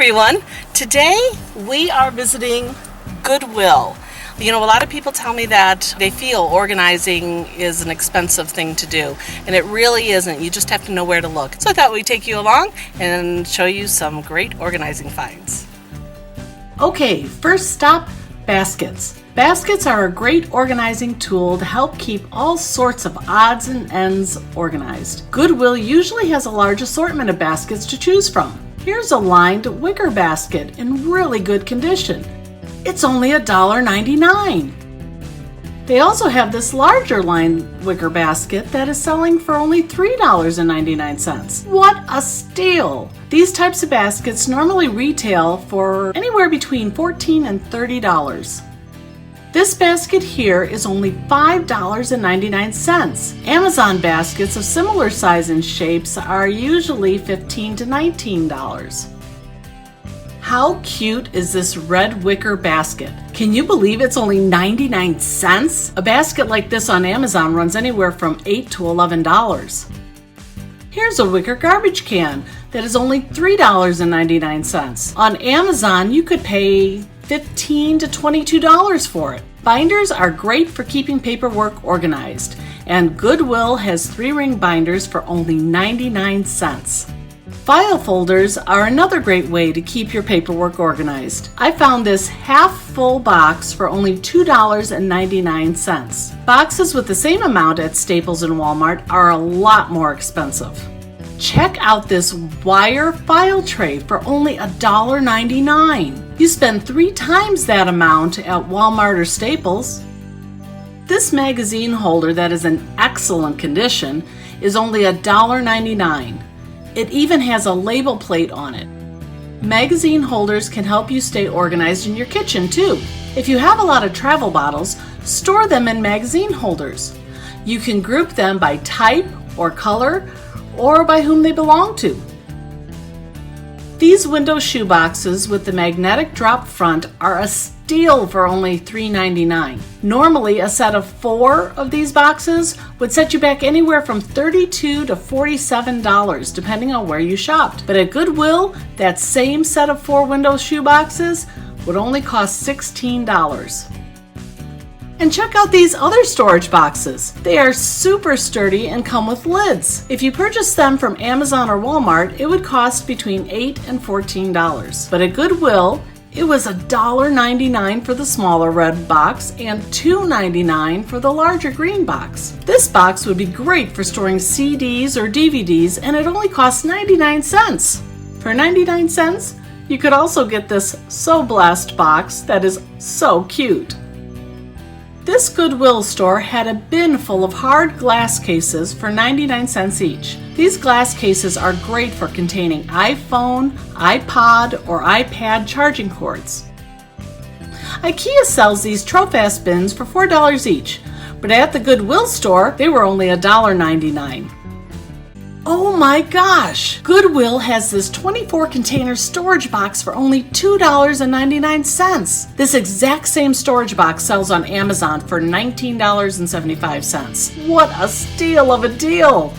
everyone. Today we are visiting GoodWill. You know, a lot of people tell me that they feel organizing is an expensive thing to do, and it really isn't. You just have to know where to look. So I thought we'd take you along and show you some great organizing finds. Okay, first stop, baskets. Baskets are a great organizing tool to help keep all sorts of odds and ends organized. GoodWill usually has a large assortment of baskets to choose from. Here's a lined wicker basket in really good condition. It's only $1.99. They also have this larger lined wicker basket that is selling for only $3.99. What a steal! These types of baskets normally retail for anywhere between $14 and $30. This basket here is only $5.99. Amazon baskets of similar size and shapes are usually $15 to $19. How cute is this red wicker basket? Can you believe it's only 99 cents? A basket like this on Amazon runs anywhere from $8 to $11. Here's a wicker garbage can that is only $3.99. On Amazon, you could pay $15 to $22 for it. Binders are great for keeping paperwork organized, and GoodWill has 3-ring binders for only 99 cents. File folders are another great way to keep your paperwork organized. I found this half-full box for only $2.99. Boxes with the same amount at Staples and Walmart are a lot more expensive. Check out this wire file tray for only $1.99. You spend 3 times that amount at Walmart or Staples. This magazine holder that is in excellent condition is only $1.99. It even has a label plate on it. Magazine holders can help you stay organized in your kitchen too. If you have a lot of travel bottles, store them in magazine holders. You can group them by type or color or by whom they belong to. These window shoe boxes with the magnetic drop front are a steal for only $3.99. Normally, a set of 4 of these boxes would set you back anywhere from $32 to $47, depending on where you shopped. But at GoodWill, that same set of 4 window shoe boxes would only cost $16. And check out these other storage boxes. They are super sturdy and come with lids. If you purchase them from Amazon or Walmart, it would cost between $8 and $14. But at GoodWill, it was $1.99 for the smaller red box and $2.99 for the larger green box. This box would be great for storing CDs or DVDs, and it only costs 99 cents. For 99 cents, you could also get this So Blessed box that is so cute. This GoodWill store had a bin full of hard glass cases for 99 cents each. These glass cases are great for containing iPhone, iPod, or iPad charging cords. IKEA sells these Trofast bins for $4 each, but at the GoodWill store, they were only $1.99. Oh my gosh! GoodWill has this 24-container storage box for only $2.99. This exact same storage box sells on Amazon for $19.75. What a steal of a deal!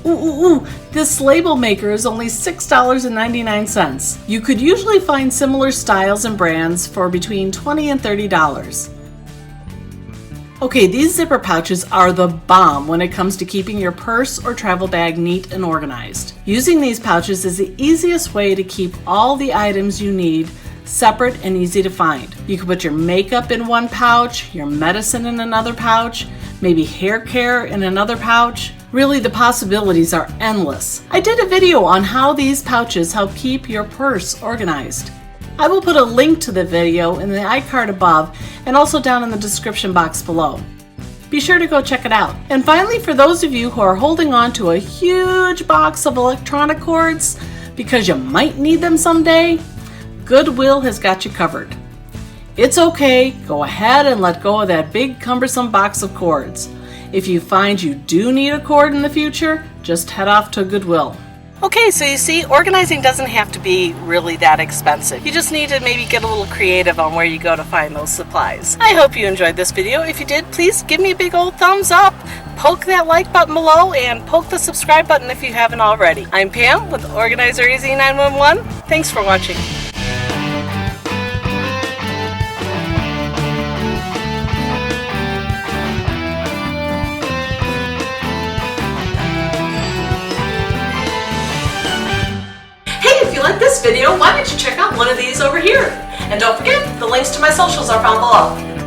Ooh, this label maker is only $6.99. You could usually find similar styles and brands for between $20 and $30. Okay, these zipper pouches are the bomb when it comes to keeping your purse or travel bag neat and organized. Using these pouches is the easiest way to keep all the items you need separate and easy to find. You can put your makeup in one pouch, your medicine in another pouch, maybe hair care in another pouch. Really, the possibilities are endless. I did a video on how these pouches help keep your purse organized. I will put a link to the video in the iCard above and also down in the description box below. Be sure to go check it out. And finally, for those of you who are holding on to a huge box of electronic cords because you might need them someday, GoodWill has got you covered. It's okay, go ahead and let go of that big cumbersome box of cords. If you find you do need a cord in the future, just head off to GoodWill. Okay, so you see, organizing doesn't have to be really that expensive. You just need to maybe get a little creative on where you go to find those supplies. I hope you enjoyed this video. If you did, please give me a big old thumbs up. poke that like button below and poke the subscribe button if you haven't already. I'm Pam with Organizer Easy 911. Thanks for watching. If you like this video, why don't you check out one of these over here? And don't forget, the links to my socials are found below.